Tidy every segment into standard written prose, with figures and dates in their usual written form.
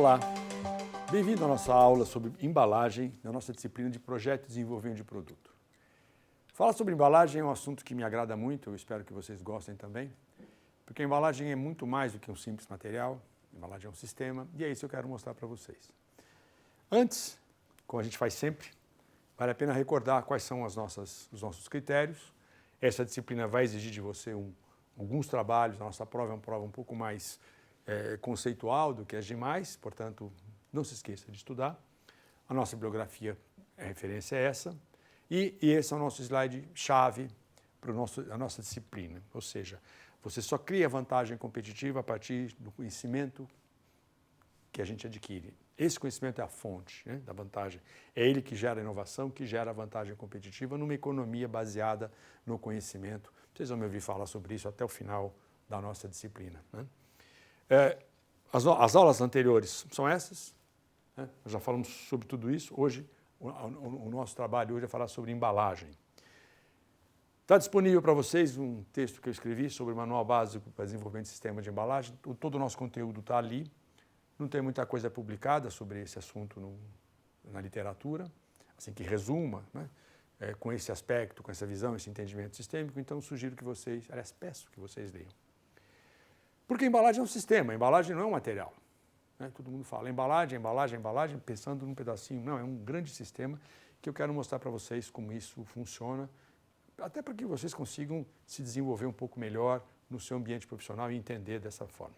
Olá, bem-vindo à nossa aula sobre embalagem, na nossa disciplina de Projeto e Desenvolvimento de Produto. Falar sobre embalagem é um assunto que me agrada muito, eu espero que vocês gostem também, porque a embalagem é muito mais do que um simples material, a embalagem é um sistema, e é isso que eu quero mostrar para vocês. Antes, como a gente faz sempre, vale a pena recordar quais são os nossos critérios. Essa disciplina vai exigir de você alguns trabalhos, a nossa prova é uma prova um pouco mais conceitual do que as demais, portanto, não se esqueça de estudar. A nossa bibliografia, a referência é essa, e esse é o nosso slide-chave para a nossa disciplina, ou seja, você só cria vantagem competitiva a partir do conhecimento que a gente adquire. Esse conhecimento é a fonte, né, da vantagem. É ele que gera inovação, que gera vantagem competitiva numa economia baseada no conhecimento. Vocês vão me ouvir falar sobre isso até o final da nossa disciplina, né? As aulas anteriores são essas, né? Nós já falamos sobre tudo isso. Hoje, o nosso trabalho hoje é falar sobre embalagem. Está disponível para vocês um texto que eu escrevi sobre o Manual Básico para Desenvolvimento de Sistema de Embalagem. Todo o nosso conteúdo está ali. Não tem muita coisa publicada sobre esse assunto na literatura, assim que resuma, né, com esse aspecto, com essa visão, esse entendimento sistêmico. Então, sugiro que vocês, aliás, peço que vocês leiam. Porque a embalagem é um sistema, a embalagem não é um material, né? Todo mundo fala embalagem, embalagem, embalagem, pensando num pedacinho. Não, é um grande sistema que eu quero mostrar para vocês como isso funciona, até para que vocês consigam se desenvolver um pouco melhor no seu ambiente profissional e entender dessa forma.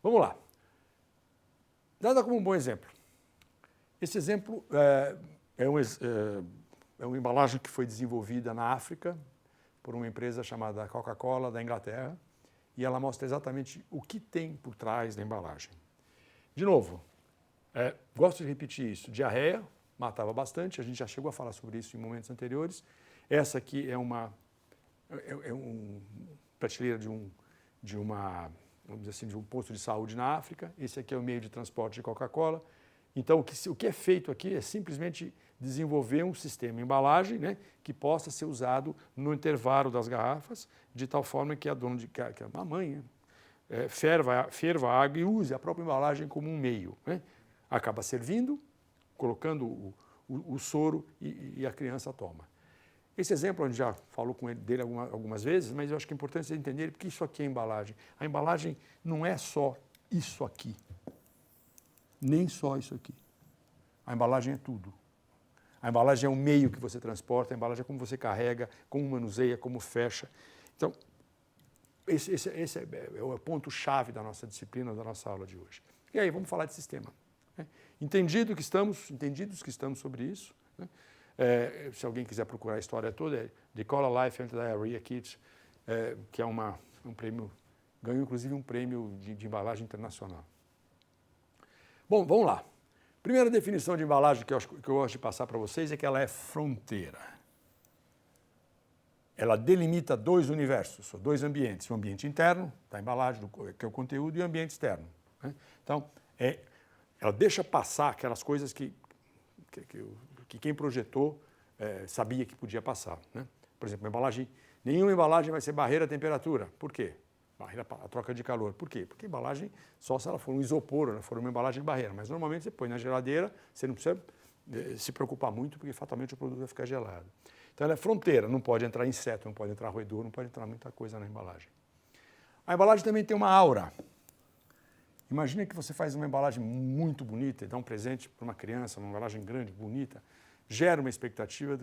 Vamos lá. Nada como um bom exemplo. Esse exemplo é uma embalagem que foi desenvolvida na África por uma empresa chamada Coca-Cola da Inglaterra, e ela mostra exatamente o que tem por trás da embalagem. De novo, gosto de repetir isso, diarreia matava bastante, a gente já chegou a falar sobre isso em momentos anteriores. Essa aqui é uma prateleira vamos dizer assim, de um posto de saúde na África. Esse aqui é o meio de transporte de Coca-Cola. Então, o que é feito aqui é simplesmente desenvolver um sistema de embalagem, né, que possa ser usado no intervalo das garrafas, de tal forma que a dona que a mãe ferva a água e use a própria embalagem como um meio, né? Acaba servindo, colocando o soro e a criança toma. Esse exemplo a gente já falou dele algumas vezes, mas eu acho que é importante vocês entenderem porque isso aqui é embalagem. A embalagem não é só isso aqui, nem só isso aqui. A embalagem é tudo. A embalagem é o meio que você transporta, a embalagem é como você carrega, como manuseia, como fecha. Então, esse é o ponto-chave da nossa disciplina, da nossa aula de hoje. E aí, vamos falar de sistema, né? Entendidos que estamos sobre isso, né? Se alguém quiser procurar a história toda, é The Cola Life and Diarrhea Kit, que é um prêmio, ganhou inclusive um prêmio de embalagem internacional. Bom, vamos lá. Primeira definição de embalagem que eu gosto de passar para vocês é que ela é fronteira. Ela delimita dois universos, dois ambientes. O ambiente interno, da embalagem, que é o conteúdo, e o ambiente externo, né? Então, ela deixa passar aquelas coisas que quem projetou sabia que podia passar, né? Por exemplo, nenhuma embalagem vai ser barreira à temperatura. Por quê? Barreira à troca de calor. Por quê? Porque a embalagem, só se ela for um isopor, né, for uma embalagem de barreira. Mas normalmente você põe na geladeira, você não precisa se preocupar muito, porque fatalmente o produto vai ficar gelado. Então ela é fronteira, não pode entrar inseto, não pode entrar roedor, não pode entrar muita coisa na embalagem. A embalagem também tem uma aura. Imagina que você faz uma embalagem muito bonita e dá um presente para uma criança, uma embalagem grande, bonita, gera uma expectativa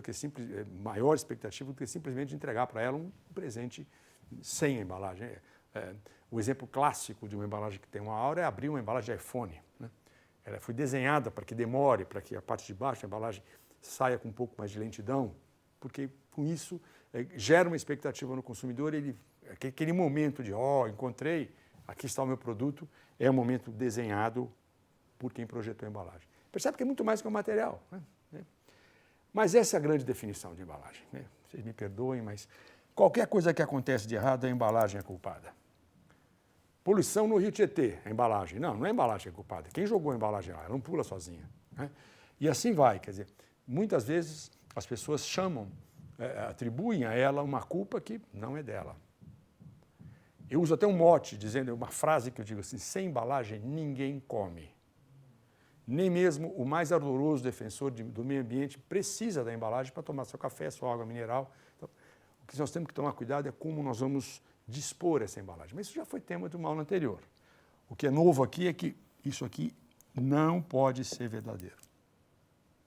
maior expectativa do que simplesmente entregar para ela um presente sem a embalagem. O exemplo clássico de uma embalagem que tem uma aura é abrir uma embalagem de iPhone, né? Ela foi desenhada para que demore, para que a parte de baixo da embalagem saia com um pouco mais de lentidão, porque com isso gera uma expectativa no consumidor. Aquele momento de, encontrei, aqui está o meu produto, é um momento desenhado por quem projetou a embalagem. Percebe que é muito mais que um material, né? Mas essa é a grande definição de embalagem, né? Vocês me perdoem, mas qualquer coisa que acontece de errado, a embalagem é culpada. Poluição no Rio Tietê, a embalagem. Não é a embalagem que é culpada. Quem jogou a embalagem lá? Ela não pula sozinha, né? E assim vai, quer dizer, muitas vezes as pessoas atribuem a ela uma culpa que não é dela. Eu uso até um mote, uma frase que eu digo assim: sem embalagem ninguém come. Nem mesmo o mais ardoroso defensor do meio ambiente precisa da embalagem para tomar seu café, sua água mineral. Então, o que nós temos que tomar cuidado é como nós vamos dispor essa embalagem. Mas isso já foi tema de uma aula anterior. O que é novo aqui é que isso aqui não pode ser verdadeiro.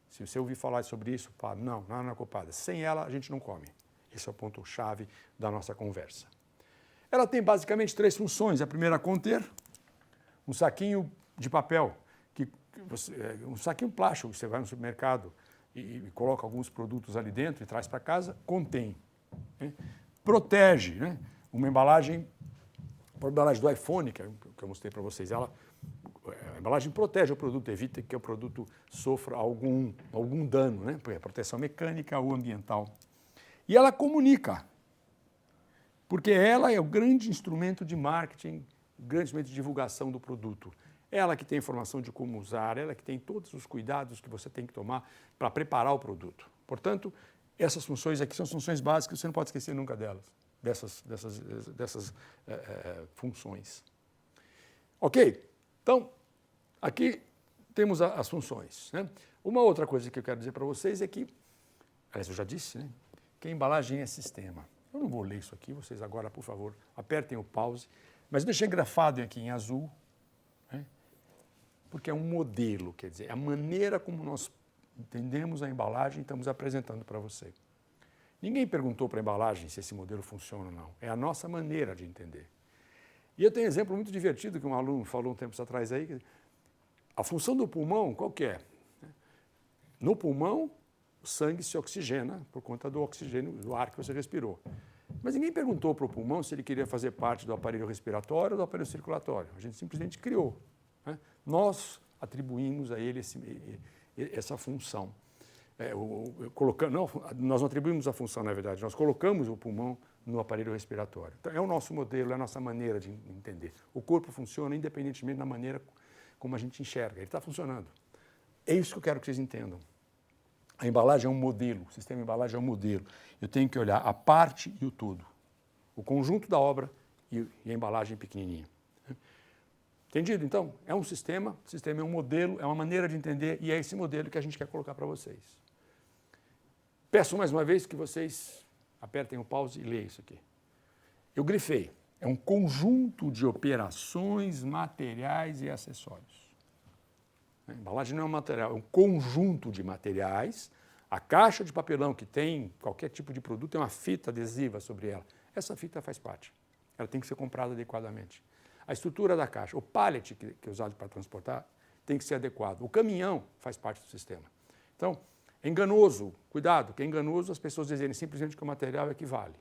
Se você ouvir falar sobre isso, fala, não é culpada. Sem ela, a gente não come. Esse é o ponto-chave da nossa conversa. Ela tem basicamente 3 funções. A primeira é conter um saquinho de papel, um saquinho plástico que você vai no supermercado e coloca alguns produtos ali dentro e traz para casa, contém. Né? Protege. Né? Uma embalagem, a embalagem do iPhone, que eu mostrei para vocês, a embalagem protege o produto, evita que o produto sofra algum dano, né? Proteção mecânica ou ambiental. E ela comunica, porque ela é o grande instrumento de marketing, o grande instrumento de divulgação do produto. Ela que tem informação de como usar, ela que tem todos os cuidados que você tem que tomar para preparar o produto. Portanto, essas funções aqui são funções básicas, você não pode esquecer nunca delas, dessas funções. Ok? Então, aqui temos as funções. Né? Uma outra coisa que eu quero dizer para vocês é que, aliás, eu já disse, né, que a embalagem é sistema. Eu não vou ler isso aqui, vocês agora, por favor, apertem o pause, mas deixem grafado aqui em azul, né, porque é um modelo, quer dizer, é a maneira como nós entendemos a embalagem e estamos apresentando para você. Ninguém perguntou para a embalagem se esse modelo funciona ou não, é a nossa maneira de entender. E eu tenho um exemplo muito divertido que um aluno falou um tempo atrás aí. A função do pulmão, qual que é? No pulmão, o sangue se oxigena por conta do oxigênio, do ar que você respirou. Mas ninguém perguntou para o pulmão se ele queria fazer parte do aparelho respiratório ou do aparelho circulatório. A gente simplesmente criou. Né? Nós atribuímos a ele essa função. Nós não atribuímos a função, na verdade, nós colocamos o pulmão no aparelho respiratório. Então, é o nosso modelo, é a nossa maneira de entender. O corpo funciona independentemente da maneira como a gente enxerga. Ele está funcionando. É isso que eu quero que vocês entendam. A embalagem é um modelo, o sistema de embalagem é um modelo. Eu tenho que olhar a parte e o todo. O conjunto da obra e a embalagem pequenininha. Entendido? Então, é um sistema, o sistema é um modelo, é uma maneira de entender e é esse modelo que a gente quer colocar para vocês. Peço mais uma vez que vocês apertem o pause e leiam isso aqui. Eu grifei. É um conjunto de operações, materiais e acessórios. A embalagem não é um material, é um conjunto de materiais. A caixa de papelão que tem qualquer tipo de produto tem uma fita adesiva sobre ela. Essa fita faz parte. Ela tem que ser comprada adequadamente. A estrutura da caixa, o pallet que é usado para transportar, tem que ser adequado. O caminhão faz parte do sistema. Então, é enganoso, cuidado, que é enganoso as pessoas dizerem simplesmente que o material equivale.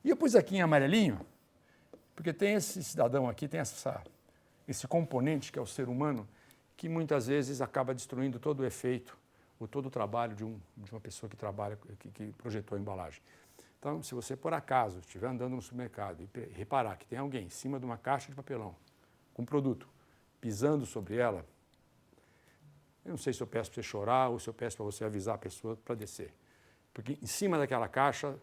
E eu pus aqui em amarelinho, porque tem esse cidadão aqui, tem esse componente que é o ser humano, que muitas vezes acaba destruindo todo o efeito, ou todo o trabalho de uma pessoa que trabalha, que projetou a embalagem. Então, se você, por acaso, estiver andando no supermercado e reparar que tem alguém em cima de uma caixa de papelão, com produto, pisando sobre ela, eu não sei se eu peço para você chorar ou se eu peço para você avisar a pessoa para descer. Porque em cima daquela caixa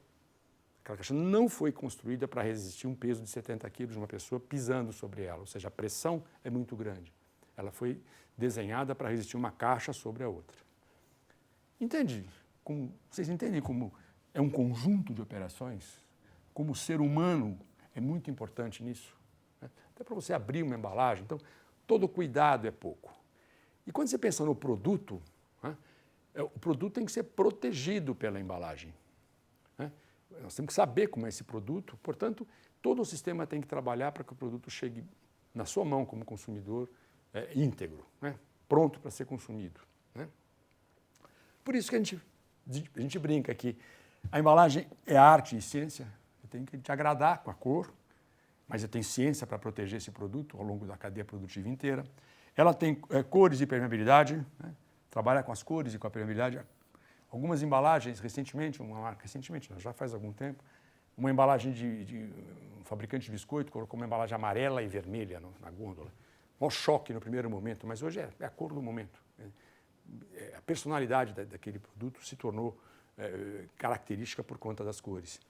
não foi construída para resistir um peso de 70 quilos de uma pessoa pisando sobre ela. Ou seja, a pressão é muito grande. Ela foi desenhada para resistir uma caixa sobre a outra. Entende? Vocês entendem como é um conjunto de operações? Como o ser humano é muito importante nisso? Né? Até para você abrir uma embalagem. Então, todo cuidado é pouco. E quando você pensa no produto, né, o produto tem que ser protegido pela embalagem. Né? Nós temos que saber como é esse produto, portanto, todo o sistema tem que trabalhar para que o produto chegue na sua mão como consumidor íntegro, né? Pronto para ser consumido. Né? Por isso que a gente brinca que a embalagem é arte e ciência, tem que te agradar com a cor, mas tem ciência para proteger esse produto ao longo da cadeia produtiva inteira. Ela tem cores e permeabilidade, né? Trabalha com as cores e com a permeabilidade. Algumas embalagens, recentemente, já faz algum tempo, uma embalagem de um fabricante de biscoito colocou uma embalagem amarela e vermelha na gôndola. Um choque no primeiro momento, mas hoje é a cor do momento. A personalidade daquele produto se tornou característica por conta das cores.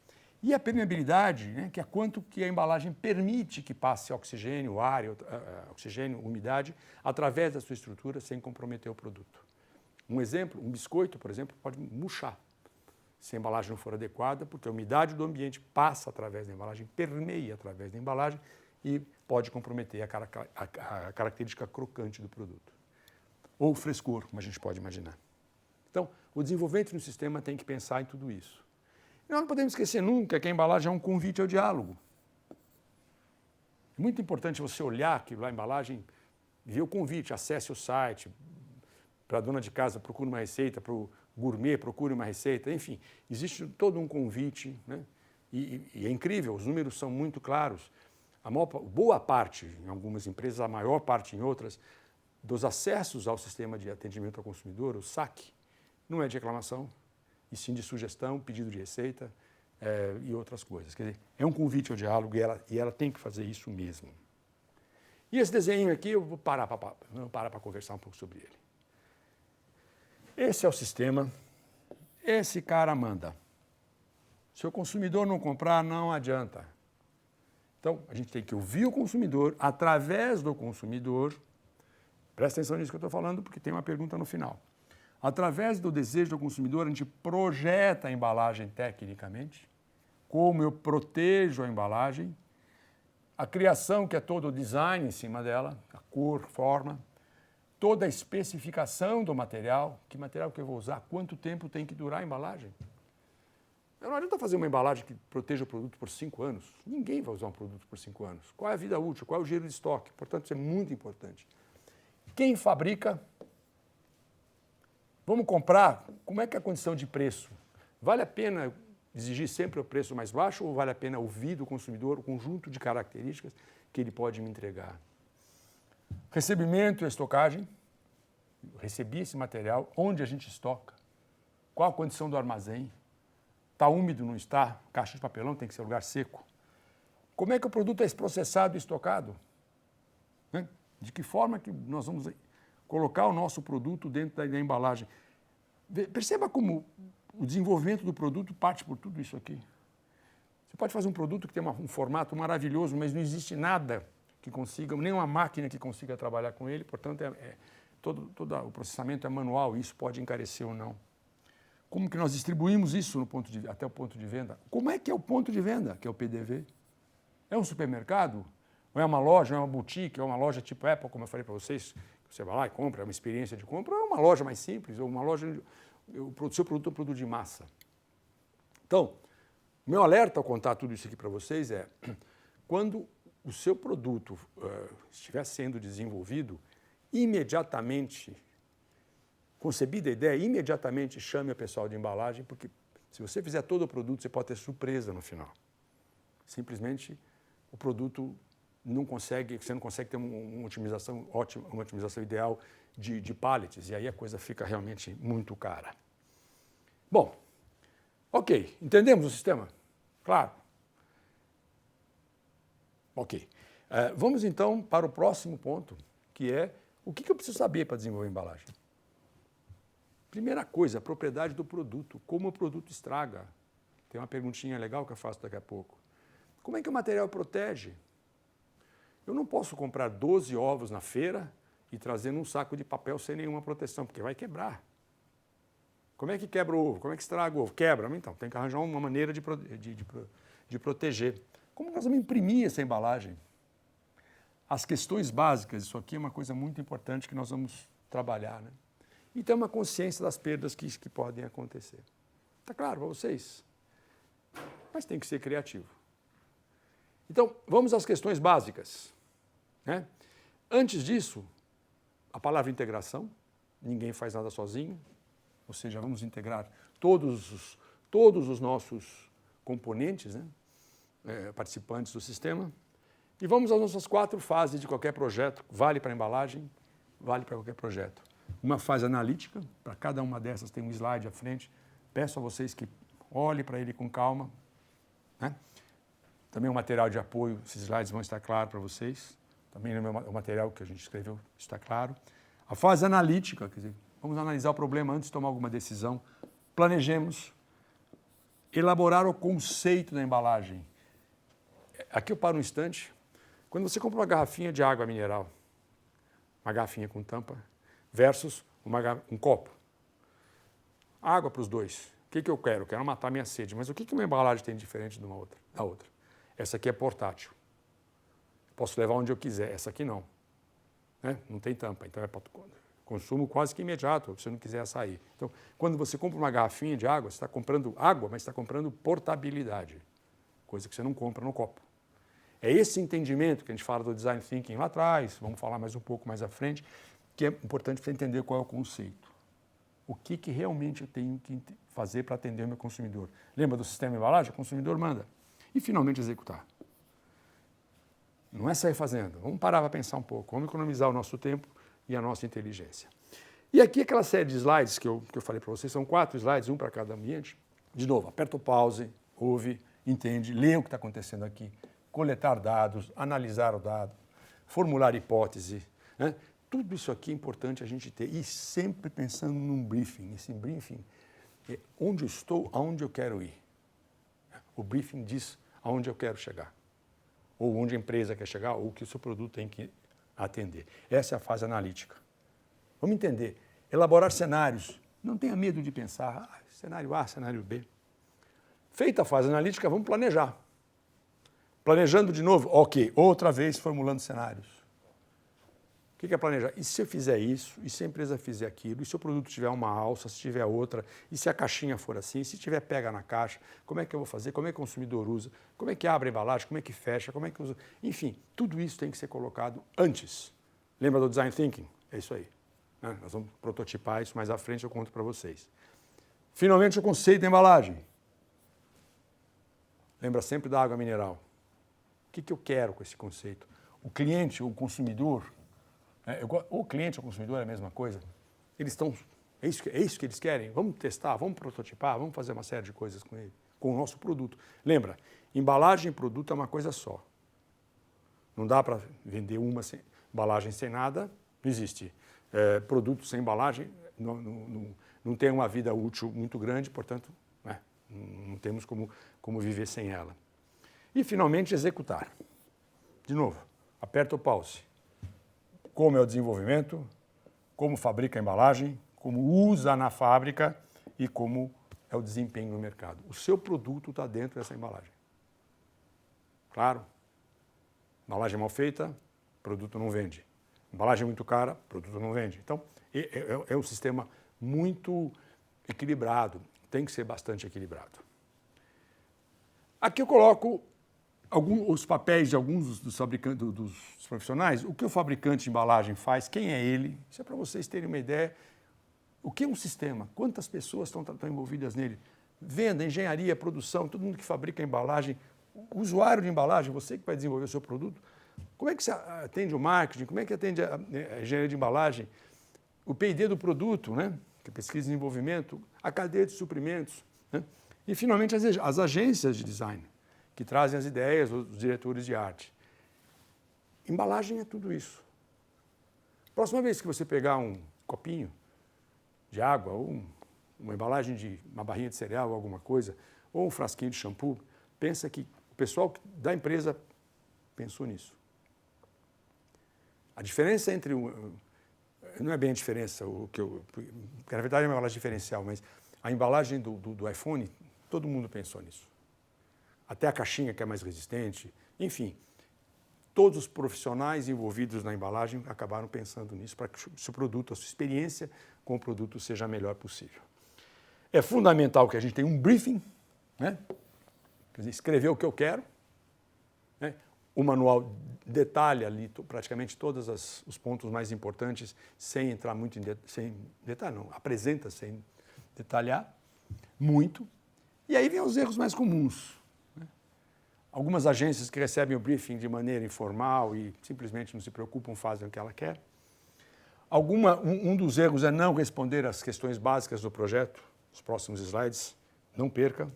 E a permeabilidade, né, que é quanto que a embalagem permite que passe oxigênio, ar, oxigênio, umidade, através da sua estrutura sem comprometer o produto. Um exemplo, um biscoito, por exemplo, pode murchar se a embalagem não for adequada, porque a umidade do ambiente passa através da embalagem, permeia através da embalagem e pode comprometer a característica crocante do produto. Ou frescor, como a gente pode imaginar. Então, o desenvolvimento no sistema tem que pensar em tudo isso. E nós não podemos esquecer nunca que a embalagem é um convite ao diálogo. É muito importante você olhar aquilo lá, a embalagem, ver o convite, acesse o site, para a dona de casa procure uma receita, para o gourmet procure uma receita, enfim, existe todo um convite, né? E é incrível, os números são muito claros. Boa parte, em algumas empresas, a maior parte em outras, dos acessos ao sistema de atendimento ao consumidor, o SAC, não é de reclamação, e sim de sugestão, pedido de receita e outras coisas. Quer dizer, é um convite ao diálogo e ela tem que fazer isso mesmo. E esse desenho aqui, eu vou parar para conversar um pouco sobre ele. Esse é o sistema, esse cara manda. Se o consumidor não comprar, não adianta. Então, a gente tem que ouvir o consumidor, através do consumidor, presta atenção nisso que eu estou falando, porque tem uma pergunta no final. Através do desejo do consumidor, a gente projeta a embalagem tecnicamente, como eu protejo a embalagem, a criação, que é todo o design em cima dela, a cor, forma, toda a especificação do material, que material que eu vou usar, quanto tempo tem que durar a embalagem. Não adianta fazer uma embalagem que proteja o produto por 5 anos. Ninguém vai usar um produto por 5 anos. Qual é a vida útil? Qual é o giro de estoque? Portanto, isso é muito importante. Quem fabrica? Vamos comprar? Como é que é a condição de preço? Vale a pena exigir sempre o preço mais baixo ou vale a pena ouvir do consumidor o conjunto de características que ele pode me entregar? Recebimento e estocagem. Recebi esse material, onde a gente estoca? Qual a condição do armazém? Está úmido, não está? Caixa de papelão tem que ser lugar seco. Como é que o produto é processado e estocado? Né? De que forma que nós vamos colocar o nosso produto dentro da embalagem? Perceba como o desenvolvimento do produto parte por tudo isso aqui. Você pode fazer um produto que tem um formato maravilhoso, mas não existe nada que consiga, nem uma máquina que consiga trabalhar com ele, portanto, todo o processamento é manual, e isso pode encarecer ou não. Como que nós distribuímos isso até o ponto de venda? Como é que é o ponto de venda, que é o PDV? É um supermercado? Ou é uma loja, ou é uma boutique, ou é uma loja tipo Apple, como eu falei para vocês, que você vai lá e compra, é uma experiência de compra, ou é uma loja mais simples, ou uma loja onde o seu produto é um produto de massa. Então, o meu alerta ao contar tudo isso aqui para vocês é, quando o seu produto estiver sendo desenvolvido, imediatamente, concebida a ideia, imediatamente chame o pessoal de embalagem, porque se você fizer todo o produto, você pode ter surpresa no final. Simplesmente o produto você não consegue ter uma otimização ótima, uma otimização ideal de pallets, e aí a coisa fica realmente muito cara. Bom, ok, entendemos o sistema? Claro. Ok. Vamos então para o próximo ponto, que é o que eu preciso saber para desenvolver embalagem. Primeira coisa, a propriedade do produto, como o produto estraga. Tem uma perguntinha legal que eu faço daqui a pouco. Como é que o material protege? Eu não posso comprar 12 ovos na feira e trazer num saco de papel sem nenhuma proteção, porque vai quebrar. Como é que quebra o ovo? Como é que estraga o ovo? Quebra. Então, tem que arranjar uma maneira de proteger. Como nós vamos imprimir essa embalagem? As questões básicas, isso aqui é uma coisa muito importante que nós vamos trabalhar, né? E ter uma consciência das perdas que podem acontecer. Está claro para vocês? Mas tem que ser criativo. Então, vamos às questões básicas, né? Antes disso, a palavra integração. Ninguém faz nada sozinho. Ou seja, vamos integrar todos os nossos componentes, né? Participantes do sistema. E vamos às nossas 4 fases de qualquer projeto. Vale para a embalagem, vale para qualquer projeto. Uma fase analítica, para cada uma dessas tem um slide à frente. Peço a vocês que olhem para ele com calma, né? Também o material de apoio, esses slides vão estar claros para vocês. Também o material que a gente escreveu está claro. A fase analítica, quer dizer, vamos analisar o problema antes de tomar alguma decisão. Planejemos. elaborar o conceito da embalagem. Aqui eu paro um instante. Quando você compra uma garrafinha de água mineral, uma garrafinha com tampa, versus um copo. Água para os dois. O que eu quero? Eu quero matar minha sede. Mas o que uma embalagem tem de diferente de da outra? Essa aqui é portátil. Posso levar onde eu quiser. Essa aqui não. Né? Não tem tampa. Então é para consumo quase que imediato, se você não quiser sair. Então, quando você compra uma garrafinha de água, você está comprando água, mas está comprando portabilidade. Coisa que você não compra no copo. É esse entendimento que a gente fala do design thinking lá atrás, vamos falar mais um pouco mais à frente, que é importante para você entender qual é o conceito. O que realmente eu tenho que fazer para atender o meu consumidor. Lembra do sistema de embalagem? O consumidor manda. E finalmente executar. Não é sair fazendo. Vamos parar para pensar um pouco. Vamos economizar o nosso tempo e a nossa inteligência. E aqui aquela série de slides que eu falei para vocês, são 4 slides, um para cada ambiente. De novo, aperta o pause, ouve, entende, lê o que está acontecendo aqui, coletar dados, analisar o dado, formular hipótese, né? Tudo isso aqui é importante a gente ter. E sempre pensando num briefing. Esse briefing é onde eu estou, aonde eu quero ir. O briefing diz aonde eu quero chegar. Ou onde a empresa quer chegar, ou o que o seu produto tem que atender. Essa é a fase analítica. Vamos entender. Elaborar cenários. Não tenha medo de pensar, cenário A, cenário B. Feita a fase analítica, vamos planejar. Planejando de novo, ok, outra vez formulando cenários. O que é planejar? E se eu fizer isso, e se a empresa fizer aquilo, e se o produto tiver uma alça, se tiver outra, e se a caixinha for assim, se tiver pega na caixa, como é que eu vou fazer, como é que o consumidor usa, como é que abre a embalagem, como é que fecha, como é que usa... Enfim, tudo isso tem que ser colocado antes. Lembra do design thinking? É isso aí. Né? Nós vamos prototipar isso mais à frente, eu conto para vocês. Finalmente, o conceito da embalagem. Lembra sempre da água mineral. O que eu quero com esse conceito? O cliente, o consumidor... O cliente ou o consumidor é a mesma coisa. Eles estão. É isso que eles querem? Vamos testar, vamos prototipar, vamos fazer uma série de coisas com ele, com o nosso produto. Lembra, embalagem e produto é uma coisa só. Não dá para vender uma embalagem sem nada, não existe. Produto sem embalagem não tem uma vida útil muito grande, portanto, não temos como viver sem ela. E, finalmente, executar. De novo, aperta o pause. Como é o desenvolvimento, como fabrica a embalagem, como usa na fábrica e como é o desempenho no mercado. O seu produto está dentro dessa embalagem. Claro, embalagem mal feita, produto não vende. Embalagem muito cara, produto não vende. Então, é um sistema muito equilibrado, tem que ser bastante equilibrado. Aqui eu coloco os papéis de alguns dos fabricantes, dos profissionais, o que o fabricante de embalagem faz, quem é ele, isso é para vocês terem uma ideia. O que é um sistema? Quantas pessoas estão envolvidas nele? Venda, engenharia, produção, todo mundo que fabrica embalagem, o usuário de embalagem, você que vai desenvolver o seu produto, como é que você atende o marketing, como é que atende a engenharia de embalagem, o P&D do produto, né? Que é pesquisa e desenvolvimento, a cadeia de suprimentos, né? E, finalmente, as agências de design, que trazem as ideias, os diretores de arte. Embalagem é tudo isso. Próxima vez que você pegar um copinho de água, ou uma embalagem de uma barrinha de cereal ou alguma coisa, ou um frasquinho de shampoo, pensa que o pessoal da empresa pensou nisso. A diferença entre... Não é bem a diferença, porque na verdade é uma embalagem diferencial, mas a embalagem do iPhone, todo mundo pensou nisso. Até a caixinha que é mais resistente, enfim. Todos os profissionais envolvidos na embalagem acabaram pensando nisso para que o seu produto, a sua experiência com o produto seja a melhor possível. É fundamental que a gente tenha um briefing, né? Quer dizer, escrever o que eu quero, né? O manual detalha ali praticamente todos os pontos mais importantes, sem entrar muito sem detalhe, não, apresenta sem detalhar muito. E aí vem os erros mais comuns. Algumas agências que recebem o briefing de maneira informal e simplesmente não se preocupam, fazem o que ela quer. Um dos erros é não responder às questões básicas do projeto. Os próximos slides, não perca.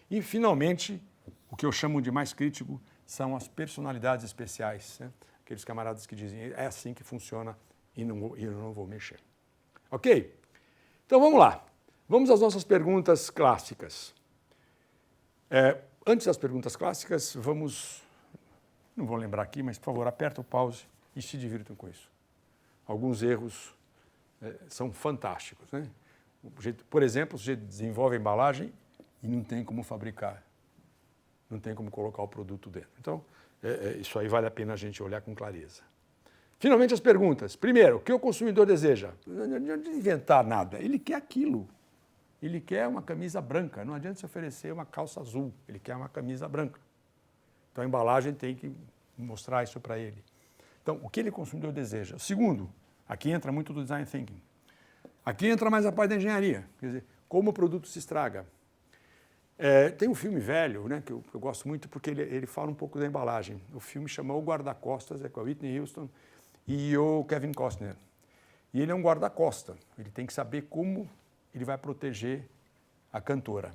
E, finalmente, o que eu chamo de mais crítico são as personalidades especiais. Né? Aqueles camaradas que dizem, é assim que funciona e eu não vou mexer. Ok? Então, vamos lá. Vamos às nossas perguntas clássicas. Antes das perguntas clássicas, não vou lembrar aqui, mas por favor, aperta o pause e se divirtam com isso. Alguns erros são fantásticos, né? Por exemplo, o sujeito desenvolve a embalagem e não tem como fabricar, não tem como colocar o produto dentro. Então, isso aí vale a pena a gente olhar com clareza. Finalmente, as perguntas. Primeiro, o que o consumidor deseja? Não adianta inventar nada, ele quer aquilo. Ele quer uma camisa branca, não adianta se oferecer uma calça azul, ele quer uma camisa branca. Então, a embalagem tem que mostrar isso para ele. Então, o que ele consumidor deseja? Segundo, aqui entra muito do design thinking. Aqui entra mais a parte da engenharia, quer dizer, como o produto se estraga. Tem um filme velho, né, que eu gosto muito porque ele fala um pouco da embalagem. O filme chama O Guarda-Costas, com a Whitney Houston e o Kevin Costner. E ele é um guarda-costa, ele tem que saber como ele vai proteger a cantora.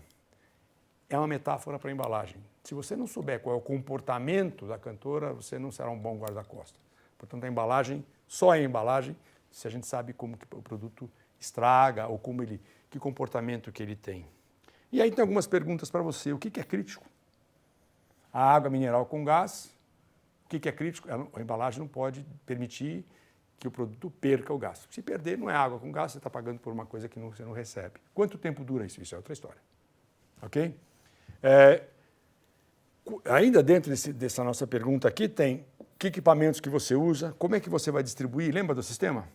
É uma metáfora para a embalagem. Se você não souber qual é o comportamento da cantora, você não será um bom guarda-costas. Portanto, a embalagem só é embalagem se a gente sabe como que o produto estraga ou que comportamento que ele tem. E aí tem algumas perguntas para você. O que é crítico? A água mineral com gás. O que é crítico? A embalagem não pode permitir que o produto perca o gás. Se perder, não é água com gás, você está pagando por uma coisa que você não recebe. Quanto tempo dura isso? Isso é outra história. Ok? Ainda dentro dessa nossa pergunta aqui tem que equipamentos que você usa, como é que você vai distribuir, lembra do sistema?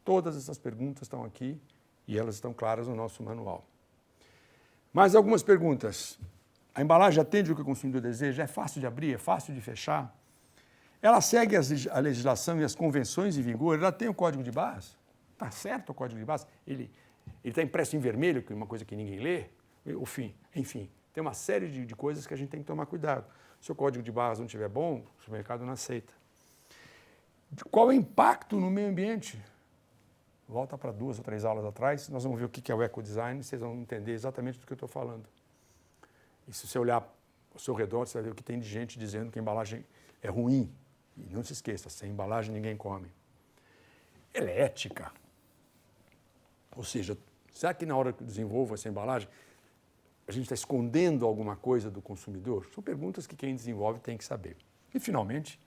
Todas essas perguntas estão aqui e elas estão claras no nosso manual. Mais algumas perguntas. A embalagem atende o que o consumidor deseja? É fácil de abrir? É fácil de fechar? Ela segue a legislação e as convenções em vigor? Ela tem o código de barras? Está certo o código de barras? Ele está impresso em vermelho, que é uma coisa que ninguém lê? Enfim, tem uma série de coisas que a gente tem que tomar cuidado. Se o código de barras não estiver bom, o supermercado não aceita. Qual é o impacto no meio ambiente? Volta para 2 ou 3 aulas atrás, nós vamos ver o que é o ecodesign, vocês vão entender exatamente do que eu estou falando. E se você olhar ao seu redor, você vai ver o que tem de gente dizendo que a embalagem é ruim. E não se esqueça, sem embalagem ninguém come. Ela é ética. Ou seja, será que na hora que eu desenvolvo essa embalagem, a gente está escondendo alguma coisa do consumidor? São perguntas que quem desenvolve tem que saber. E, finalmente,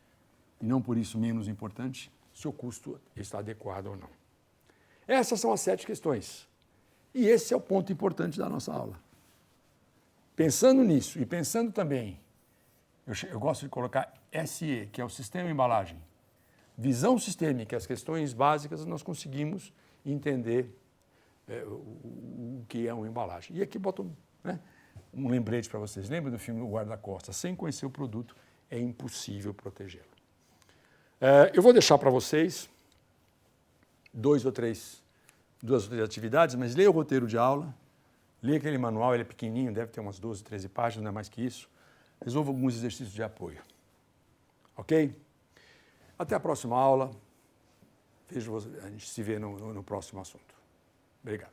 e não por isso menos importante, se o custo está adequado ou não. Essas são as 7 questões. E esse é o ponto importante da nossa aula. Pensando nisso e pensando também, eu gosto de colocar SE, que é o sistema embalagem, visão sistêmica, as questões básicas, nós conseguimos entender o que é uma embalagem. E aqui boto um lembrete para vocês. Lembra do filme O Guarda-Costas? Sem conhecer o produto, é impossível protegê-lo. Eu vou deixar para vocês 2 ou 3 atividades, mas leia o roteiro de aula, leia aquele manual, ele é pequenininho, deve ter umas 12, 13 páginas, não é mais que isso. Resolva alguns exercícios de apoio. Ok? Até a próxima aula. A gente se vê no próximo assunto. Obrigado.